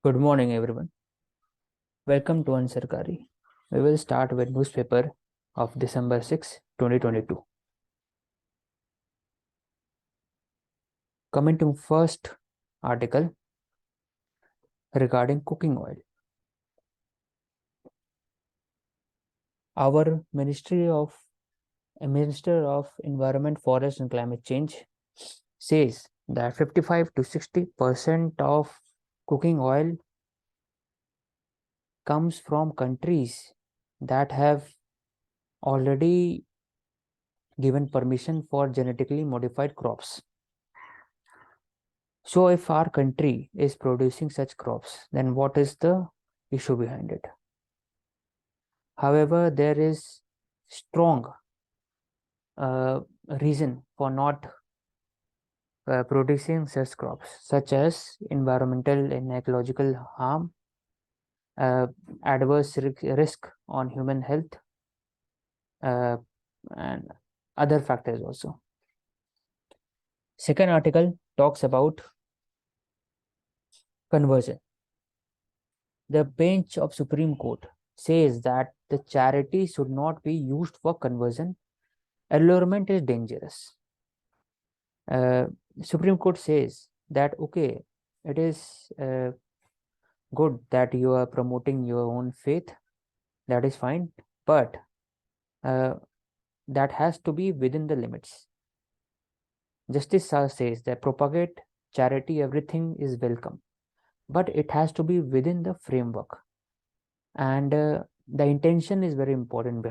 Good morning, everyone. Welcome to Ansarkari. We will start with newspaper of December 6, 2022. Coming to first article regarding cooking oil. Our Minister of Environment, Forest and Climate Change says that 55 to 60% of cooking oil comes from countries that have already given permission for genetically modified crops. So if our country is producing such crops, then what is the issue behind it? However, there is strong reason for not producing such crops, such as environmental and ecological harm, uh, adverse risk on human health, uh, and other factors also. Second article talks about conversion. The bench of Supreme Court says that the charity should not be used for conversion. Allurement is dangerous. Uh, Supreme Court says that okay, it is good that you are promoting your own faith, that is fine, but uh, that has to be within the limits. Justice says that propagate charity, everything is welcome, but it has to be within the framework. And the intention is very important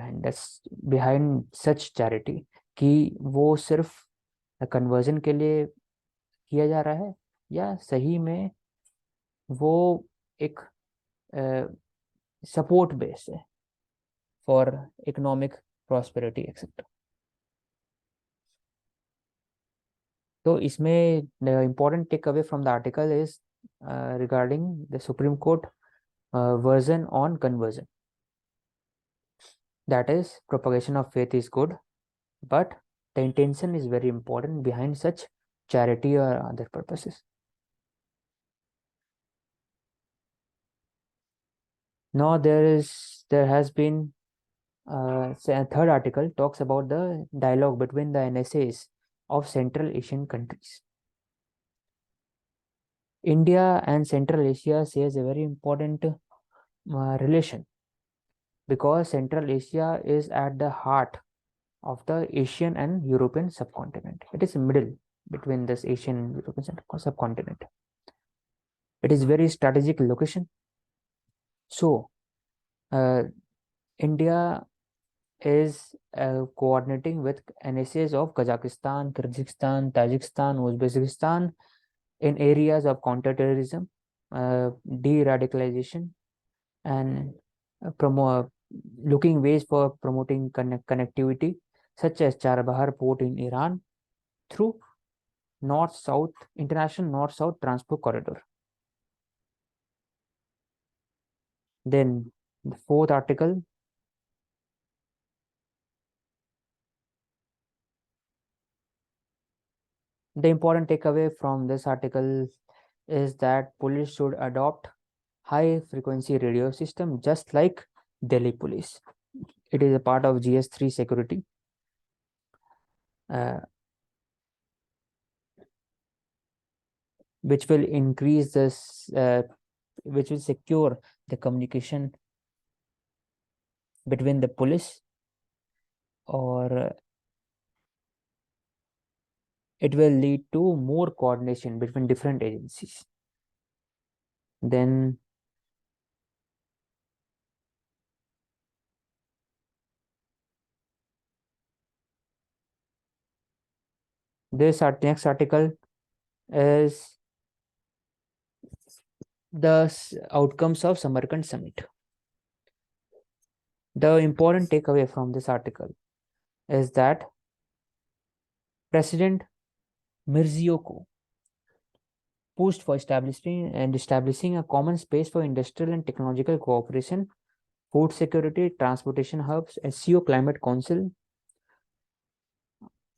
behind such charity, कि वो सिर्फ conversion के लिए किया जा रहा है या सही में वो एक सपोर्ट बेस है फॉर इकोनॉमिक प्रॉस्पेरिटी एक्सेट्रा. तो इसमें important takeaway from the article is regarding the Supreme Court version on conversion. That is, propagation of faith is good, but the intention is very important behind such charity or other purposes. Now there has been say a third article talks about the dialogue between the NSAs of Central Asian countries. India and Central Asia shares a very important relation, because Central Asia is at the heart of the Asian and European subcontinent. It is middle between this Asian and European subcontinent. It is very strategic location. So India is coordinating with NSAs of Kazakhstan, Kyrgyzstan, Tajikistan, Uzbekistan in areas of counterterrorism, de-radicalization, and looking ways for promoting connectivity, such as Charbahar port in Iran, through international north-south transport corridor. Then the fourth article, the important takeaway from this article is that police should adopt high frequency radio system just like Delhi police. It is a part of GS3 security. Which will increase this, which will secure the communication between the police, or it will lead to more coordination between different agencies. Then this next article is the outcomes of Samarkand summit. The important takeaway from this article is that President Mirziyoyev pushed for establishing a common space for industrial and technological cooperation, food security, transportation hubs, SCO climate council.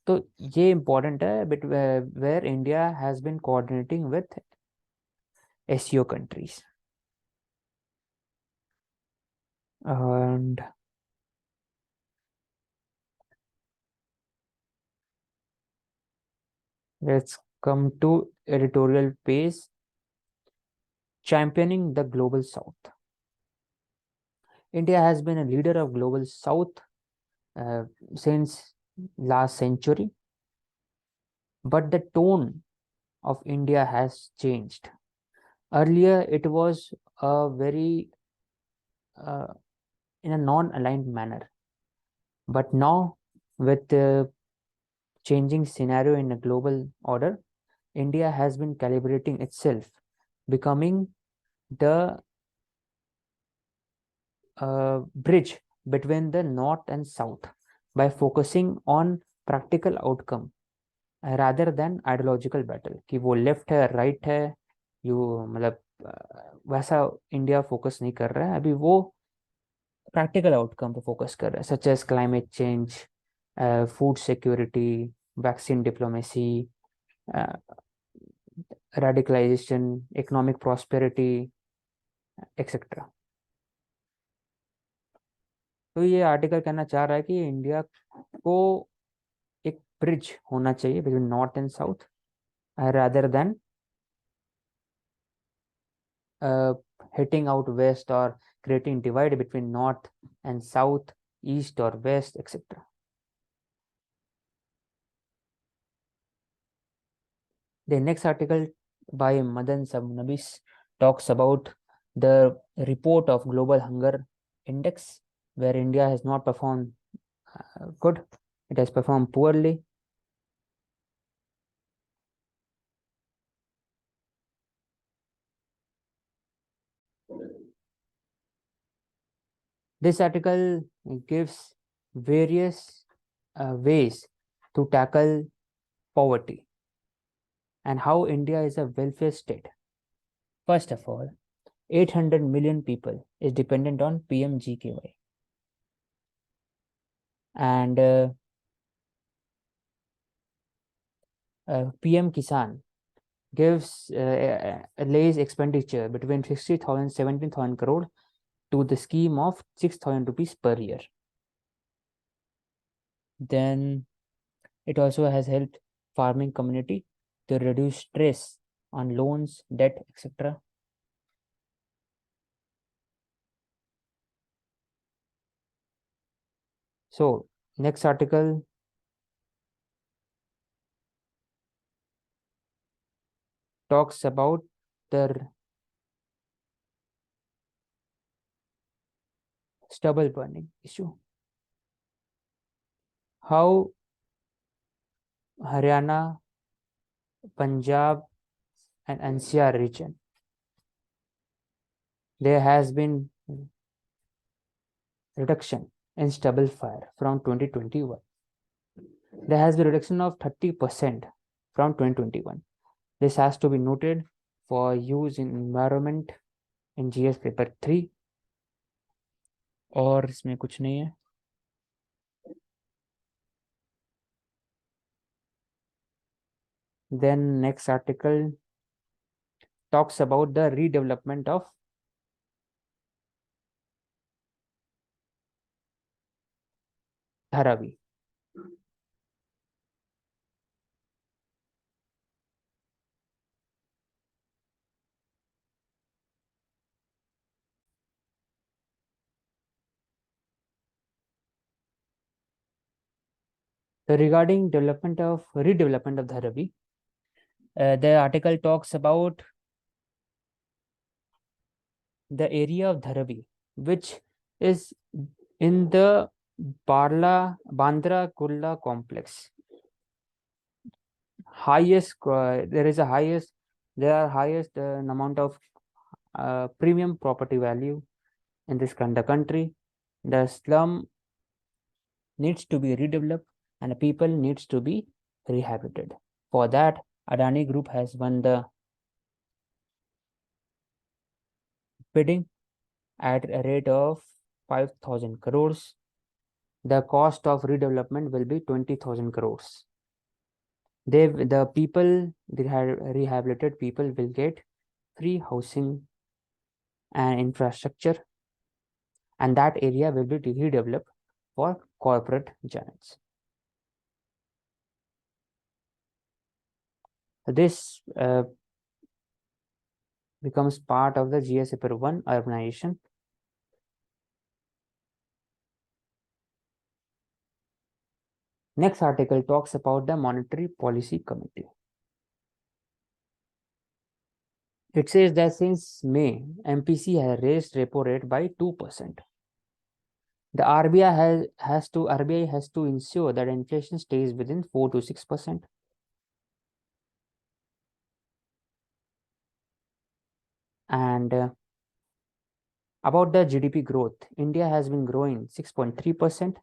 तो ये important है, but where India has been coordinating with SCO countries. And let's come to editorial page championing the global south. India has been a leader of global south uh, since last century, but the tone of India has changed. Earlier, it was a very uh, in a non-aligned manner, but now with the changing scenario in a global order, India has been calibrating itself, becoming the bridge between the north and south by focusing on practical outcome rather than ideological battle कि वो left है right है you मतलब वैसा India focus नहीं कर रहा है अभी वो प्रैक्टिकल आउटकम पे फोकस कर रहा है such as climate change food security vaccine diplomacy radicalization economic prosperity etcetera तो ये आर्टिकल कहना चाह रहा है कि इंडिया को एक ब्रिज होना चाहिए between north and south rather than hitting out west or creating divide between north and south, east or west, etc. The next article by Madan Sabnabis talks about the report of Global Hunger Index, where India has not performed good, it has performed poorly. This article gives various ways to tackle poverty and how India is a welfare state. First of all, 800 million people is dependent on PMGKY. And PM Kisan gives lays expenditure between 60,000 17,000 crore to the scheme of 6,000 rupees per year. Then it also has helped farming community to reduce stress on loans, debt, etc. So next article talks about the stubble burning issue. How Haryana, Punjab, and NCR region, there has been reduction in stubble fire from 2021. There has been reduction of 30% from 2021. This has to be noted for use in environment in GS paper 3 और इसमें कुछ नहीं है. Then next article talks about the redevelopment of Dharavi. Regarding redevelopment of Dharavi, the article talks about the area of Dharavi, which is in the Bandra Kurla complex. There are highest amount of premium property value in the country. The slum needs to be redeveloped and the people needs to be rehabilitated. For that, Adani Group has won the bidding at a rate of 5,000 crores. The cost of redevelopment will be 20,000 crores. The rehabilitated people will get free housing and infrastructure. and that area will be redeveloped for corporate giants. This becomes part of the GS Paper 1 urbanization. Next article talks about the Monetary Policy Committee. It says that since May, MPC has raised repo rate by 2%. The RBI has to ensure that inflation stays within 4 to 6%. And about the GDP growth, India has been growing 6.3%,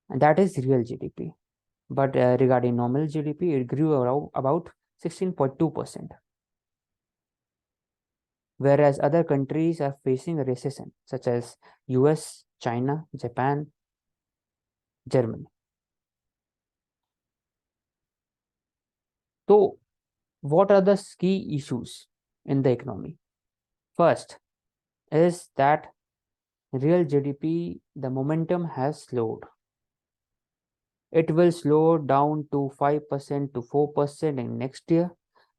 and that is real GDP. But regarding nominal GDP, it grew about 16.2%. Whereas other countries are facing a recession, such as US, China, Japan, Germany. So, what are the key issues in the economy? First is that real GDP, the momentum has slowed. It will slow down to 5% to 4% in next year.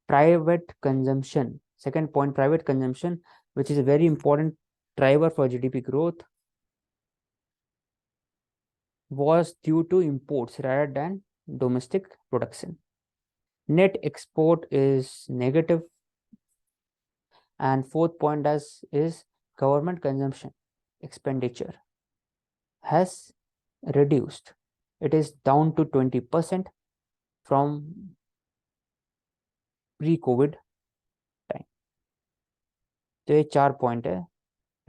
Private consumption, second point, private consumption, which is a very important driver for GDP growth, was due to imports rather than domestic production. Net export is negative. And fourth point is government consumption expenditure has reduced. It is down to 20% from pre-COVID time. तो ये 4 point है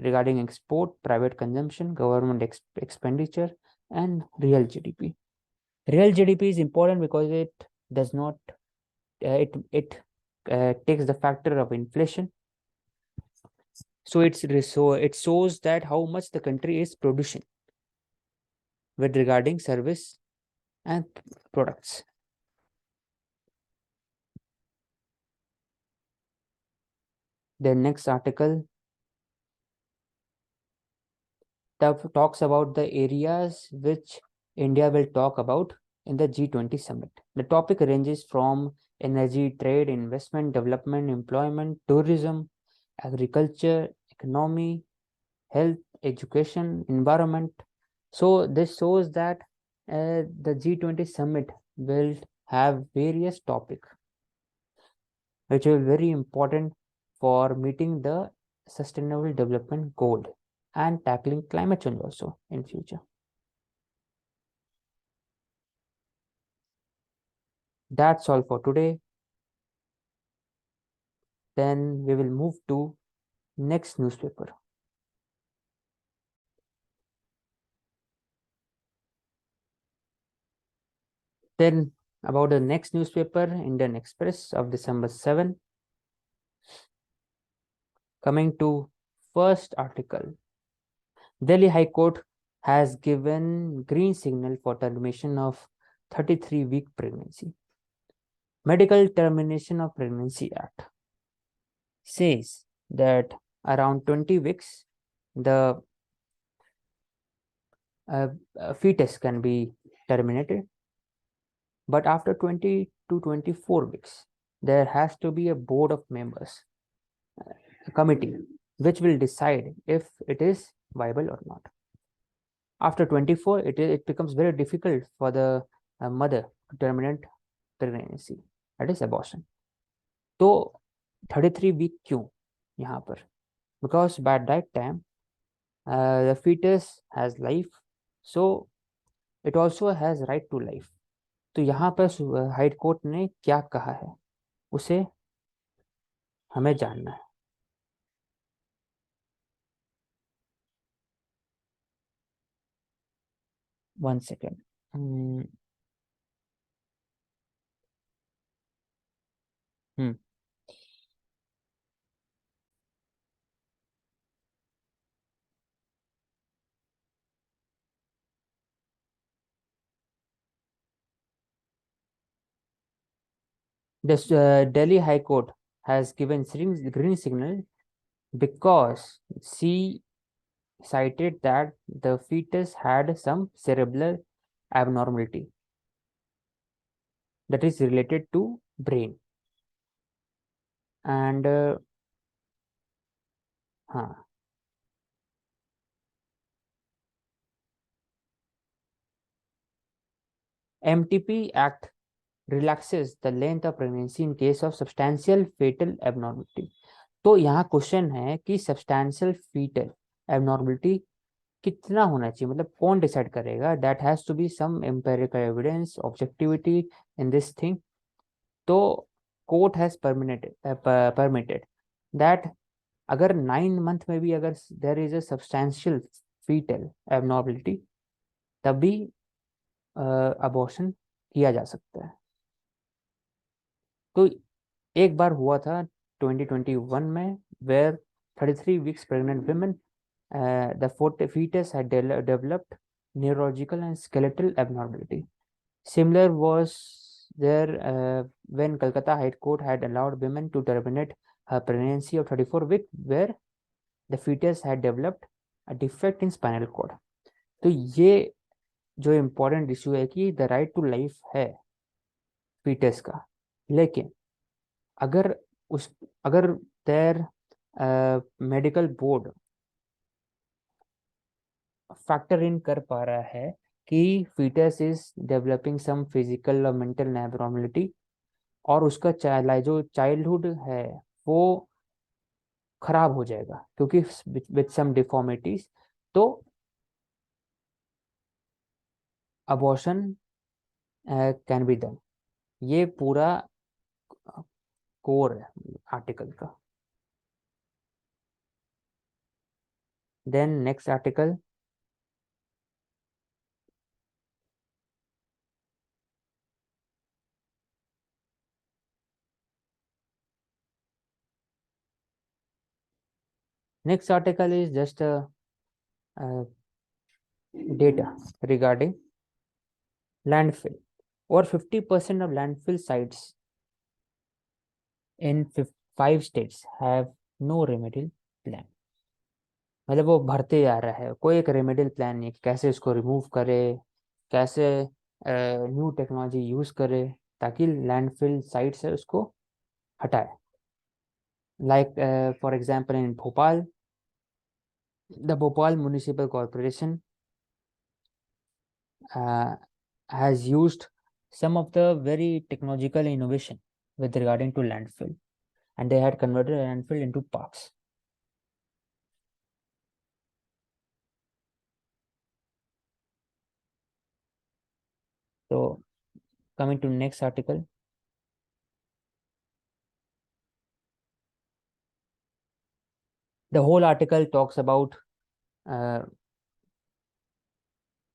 regarding export, private consumption, government expenditure, and real GDP. Real GDP is important because it does not it takes the factor of inflation. So it shows that how much the country is producing with regarding service and products. The next article talks about the areas which India will talk about in the G20 summit. The topic ranges from energy, trade, investment, development, employment, tourism, agriculture, economy, health, education, environment. So this shows that the G20 summit will have various topics which are very important for meeting the sustainable development goal and tackling climate change also in future. That's all for today. Then we will move to next newspaper. Then about the next newspaper, Indian Express of December 7. Coming to first article, Delhi High Court has given green signal for termination of 33-week pregnancy. Medical Termination of Pregnancy Act says that around 20 weeks, the fetus can be terminated. But after 20 to 24 weeks, there has to be a board of members, a committee, which will decide if it is viable or not. After 24, it becomes very difficult for the mother to terminate pregnancy, that is abortion. तो 33 week क्यों यहाँ पर? Because by that time the fetus has life, so it also has right to life. तो यहाँ पर high court ने क्या कहा है उसे हमें जानना है. One second. This Delhi High Court has given green signal because cited that the fetus had some cerebral abnormality that is related to brain. And huh, MTP Act relaxes the length of pregnancy in case of substantial fetal abnormality. तो यहाँ question है कि substantial fetal abnormality कितना होना चाहिए, मतलब कौन decide करेगा? That has to be some empirical evidence, objectivity in this thing. तो कोर्ट हैज परमिटेड दैट अगर 9 मंथ में भी अगर there is a substantial fetal abnormality, तभी अबॉर्शन किया जा सकता है. तो एक बार हुआ था 2021 में, where 33 weeks pregnant women, the fetus had developed neurological and skeletal abnormality. Similar was there when Calcutta High Court had allowed women to terminate her pregnancy of 34 weeks, where the fetus had developed a defect in spinal cord. तो ये जो important issue है कि the right to life है fetus का, लेकिन अगर उस अगर there medical board factor in कर पा रहा है कि fetus is developing some physical और मेंटल एब्नॉर्मलिटी, और उसका जो चाइल्डहुड है वो खराब हो जाएगा क्योंकि विद सम डिफॉर्मिटीज, तो अबॉर्शन कैन बी डन. ये पूरा कोर है आर्टिकल का. Then next article, next article is just data regarding landfill. Over 50% of landfill sites in 5 states have no remedial plan. मतलब वो भरते जा रहा है, कोई एक रेमेडियल प्लान नहीं, कैसे इसको रिमूव करे, कैसे न्यू टेक्नोलॉजी यूज करे ताकि लैंडफिल साइट से उसको हटाए. Like for example in Bhopal, the Bhopal municipal corporation has used some of the very technological innovation with regarding to landfill, and they had converted landfill into parks. So coming to next article, the whole article talks about uh,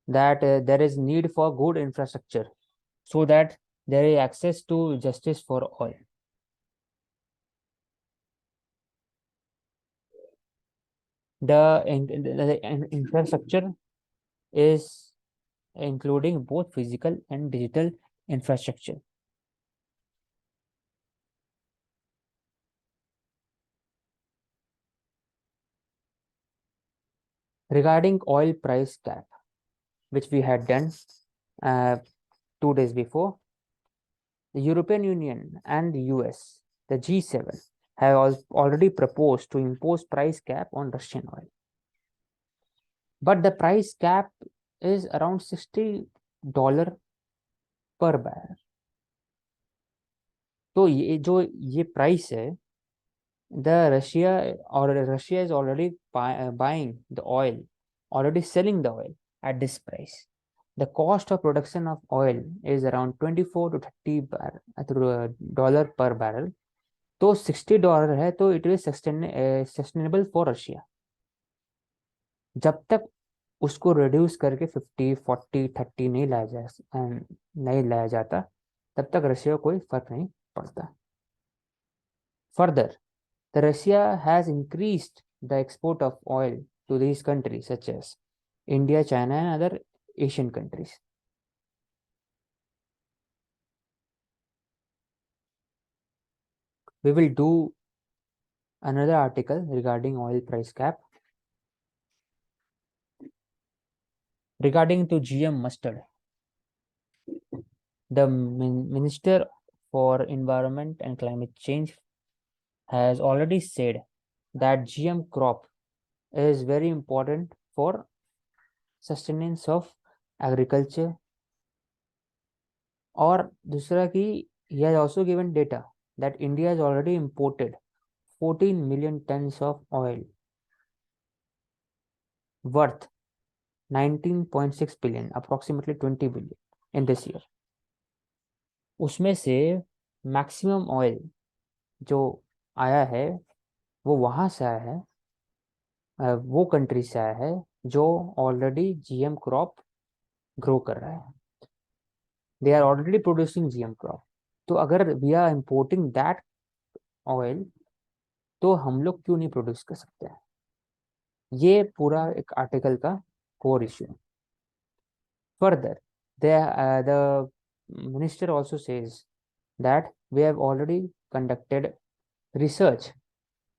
that there is need for good infrastructure so that there is access to justice for all. The infrastructure is including both physical and digital infrastructure. Regarding oil price cap, which we had done 2 days before, the European Union and the US, the G7, have already proposed to impose price cap on Russian oil. But the price cap is around $60 per barrel. तो ये जो ये price है, Russia is already buying the oil, already selling the oil at this price. The cost of production of oil is around 24 to 30 dollar per barrel. तो $60 है, तो it is sustainable for Russia. जब तक उसको reduce करके 50, 40, 30 नहीं लाया जाता, तब तक रशिया को कोई फर्क नहीं पड़ता. Further, the Russia has increased the export of oil to these countries such as India, China, and other Asian countries. We will do another article regarding oil price cap. Regarding to GM mustard, the Minister for Environment and Climate Change has already said that GM crop is very important for sustenance of agriculture. और दूसरा कि he has also given data that India has already imported 14 million tons of oil worth 19.6 billion, approximately 20 billion in this year. उसमें से maximum oil जो आया है वो वहां से आया है, वो कंट्री से आया है जो ऑलरेडी जीएम क्रॉप ग्रो कर रहा है. They are already producing GM crop. तो अगर we are importing that oil तो हम लोग क्यों नहीं प्रोड्यूस कर सकते हैं? ये पूरा एक आर्टिकल का core issue. Further the minister also says that we have already conducted research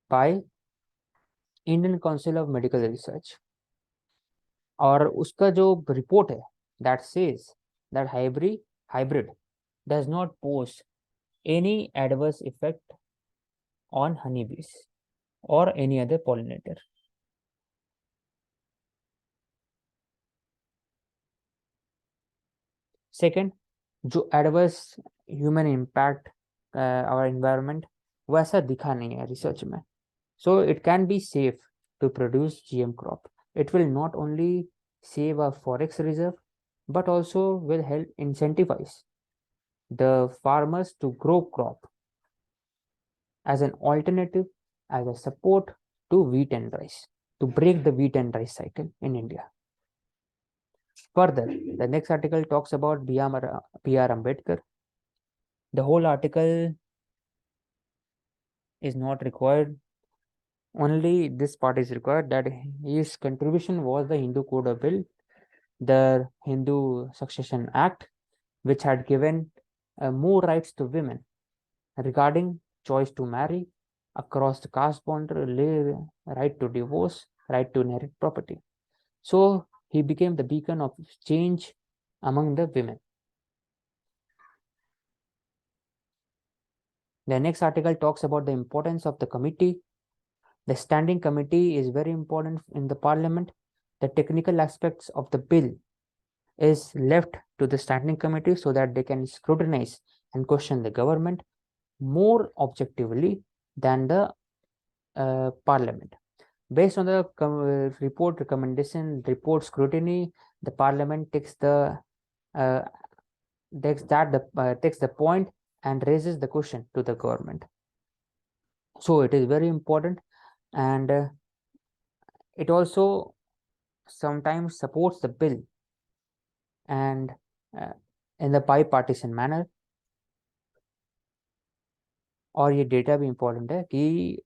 by Indian Council of Medical Research, और उसका जो रिपोर्ट है that says that hybrid does not pose any adverse effect on honeybees or any other pollinator. Second, जो adverse human impact our environment वैसा दिखा नहीं है research में. So it can be safe to produce GM crop. It will not only save our forest reserve but also will help incentivize the farmers to grow crop as an alternative, as a support to wheat and rice, to break the wheat and rice cycle in India. Further, the next article talks about B.R. Ambedkar. The whole article is not required. Only this part is required, that his contribution was the Hindu Code Bill, the Hindu Succession Act, which had given more rights to women regarding choice to marry across the caste boundary, right to divorce, right to inherit property. So he became the beacon of change among the women. The next article talks about the importance of the committee. The standing committee is very important in the parliament. The technical aspects of the bill is left to the standing committee so that they can scrutinize and question the government more objectively than the parliament. Based on the report recommendation, report scrutiny, the parliament takes the point and raises the question to the government. So it is very important, and it also sometimes supports the bill and in the bipartisan manner. और ये data भी important है कि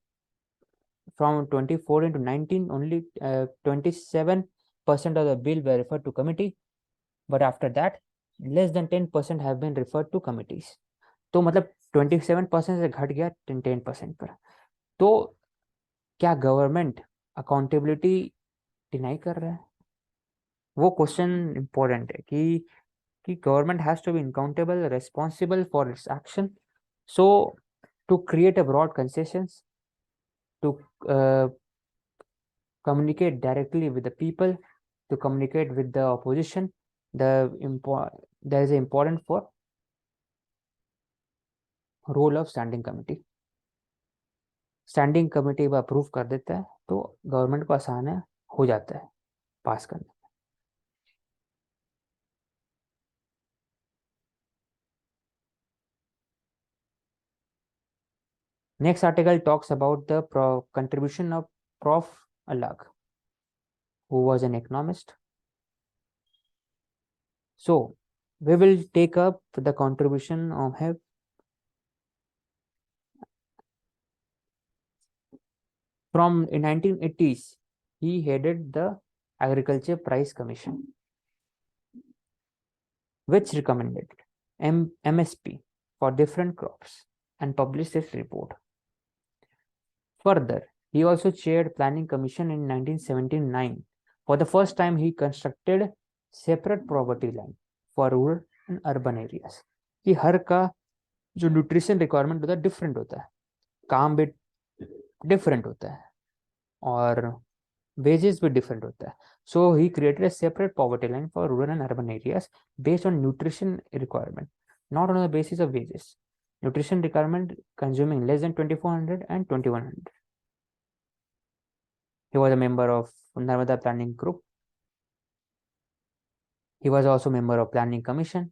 from 2014 to 19 only 27% of the bill were referred to committee, but after that less than 10% have been referred to committees. तो मतलब 27% से घट गया 10% पर. तो क्या गवर्नमेंट अकाउंटेबिलिटी डिनाई कर रहा है? वो क्वेश्चन इंपॉर्टेंट है कि government has to be accountable, responsible for its action. So to create a broad concessions, to communicate directly with the people, to communicate with the opposition, there is important for role of standing committee. Standing committee approve कर देता है तो government को आसान है, हो जाता है पास करने. Next article talks about the contribution of Prof. Alag, who was an economist. So we will take up the contribution of him. From 1980s, he headed the Agriculture Price Commission, which recommended MSP for different crops and published its report. Further, he also chaired Planning Commission in 1979. For the first time, he constructed separate property line for rural and urban areas, कि हर का जो nutrition requirement होता है different होता है, काम भी different होता है, और wages भी डिफरेंट होता है. So he created a separate poverty line for rural and urban areas based on nutrition requirement, not on the basis of wages. Nutrition requirement consuming less than 2400 and 2100. He was a member of Narmada Planning Group. He was also member of Planning Commission.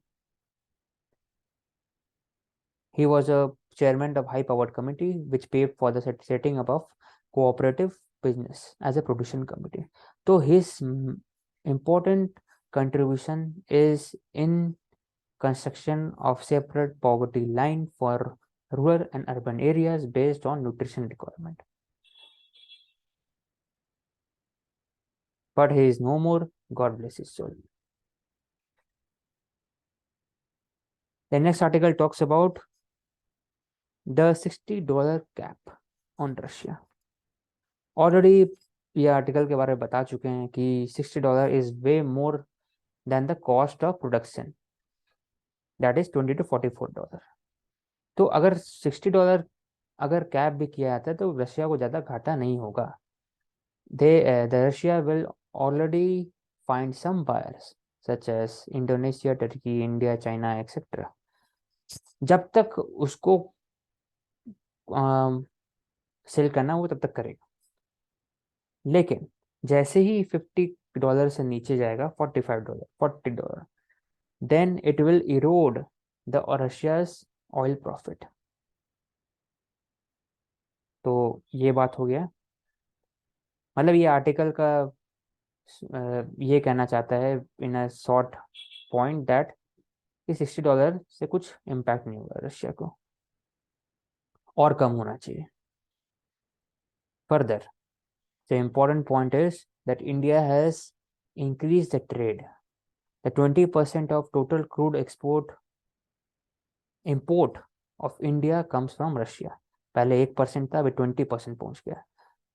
He was a chairman of High Powered Committee, which paved for the setting up of cooperative business as a production committee. So his important contribution is in construction of separate poverty line for rural and urban areas based on nutrition requirement. But he is no more. God bless his soul. The next article talks about the $60 cap on Russia. Already ये article के बारे में बता चुके हैं कि $60 is way more than the cost of production, that is $20 to $44. तो अगर $60 अगर कैप भी किया जाता है तो रशिया को ज़्यादा घाटा नहीं होगा. The Russia will already find some buyers such as Indonesia, Turkey, India, China, etc. जब तक उसको सेल करना वो तब तक करेगा, लेकिन जैसे ही $50 से नीचे जाएगा, $40, then it will erode the Russia's oil profit. तो ये बात हो गया. मतलब ये आर्टिकल का ये कहना चाहता है इन अ शॉर्ट पॉइंट दैट कि $60 से कुछ इम्पैक्ट नहीं होगा रशिया को, और कम होना चाहिए. Further the important point is that India has increased the trade. The 20% of total crude import of India comes from Russia. पहले 1% था, अभी 20% पहुंच गया.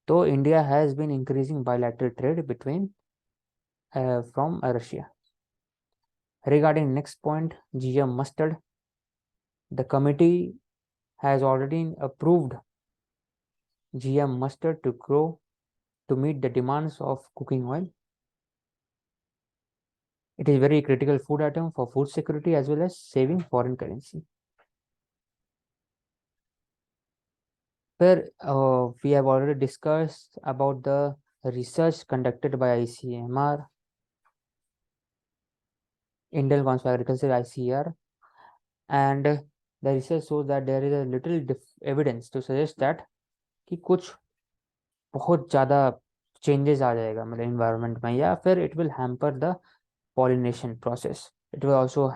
तो India has been increasing bilateral trade between from Russia. Regarding next point, GM mustard, the committee has already approved GM mustard to grow to meet the demands of cooking oil. It is very critical food item for food security as well as saving foreign currency. Where we have already discussed about the research conducted by ICMR, Indian Council of Agriculture, ICR, and the research shows that there is a little evidence to suggest that कि कुछ बहुत ज़्यादा changes आ जाएगा मतलब environment में, या फिर it will hamper the pollination process. It will also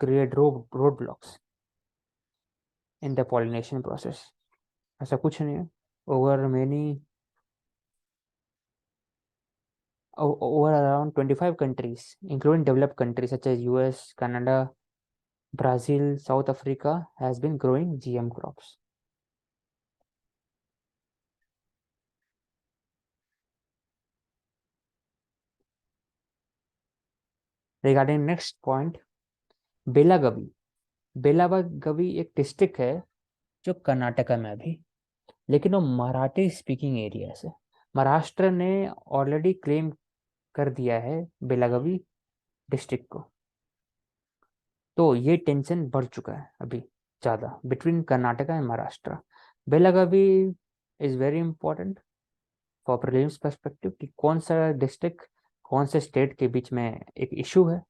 create roadblocks in the pollination process. ऐसा कुछ नहीं है. Over around 25 countries, including developed countries such as US, Canada, Brazil, South Africa, has been growing GM crops. Regarding next point, Belagavi. Belagavi एक district है जो कर्नाटका में अभी, लेकिन वो मराठी स्पीकिंग एरिया से. महाराष्ट्र ने ऑलरेडी क्लेम कर दिया है बेलागवी डिस्ट्रिक्ट को. तो ये टेंशन बढ़ चुका है अभी ज़्यादा between Karnataka and Maharashtra. Belagavi is very important for prelims perspective कि कौन सा डिस्ट्रिक्ट कौन से स्टेट के बीच में एक इशू है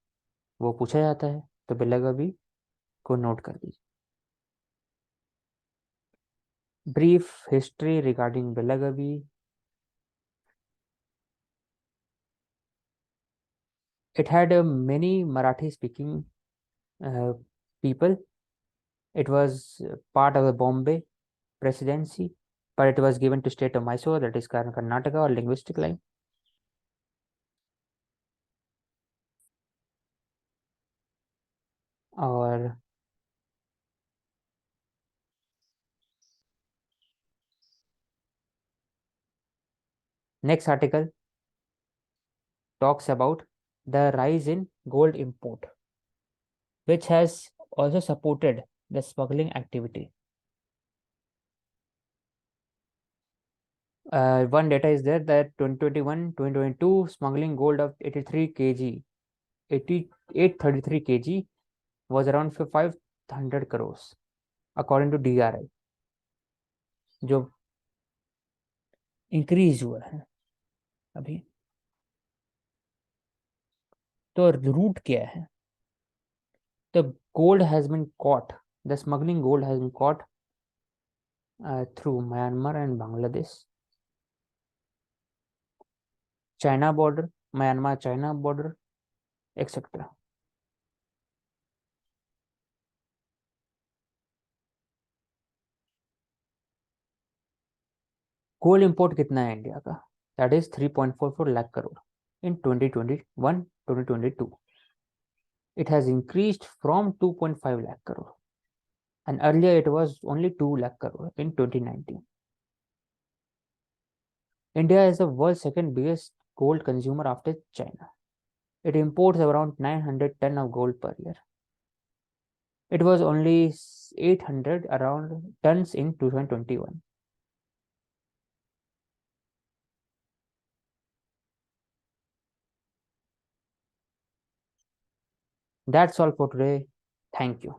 वो पूछा जाता है. तो बेलागवी को नोट कर दीजिए. Brief history regarding Belagavi. It had many Marathi speaking people. It was part of the Bombay presidency, but it was given to state of Mysore, that is Karnataka, or linguistic line. और next article talks about the rise in gold import, which has also supported the smuggling activity. One data is there that 2021-2022 smuggling gold of 83 kg, 8833 kg was around 500 crores, according to DRI, जो increase हुआ है अभी. तो root क्या है? The gold has been caught. The smuggling gold has been caught through Myanmar and Bangladesh, China border, Myanmar China border, etc. Gold import कितना है India का? That is 3.44 lakh crore in 2021-2022. It has increased from 2.5 lakh crore, and earlier it was only 2 lakh crore in 2019. India is the world's second biggest gold consumer after China. It imports around 900 ton of gold per year. It was only 800 around tons in 2021. That's all for today. Thank you.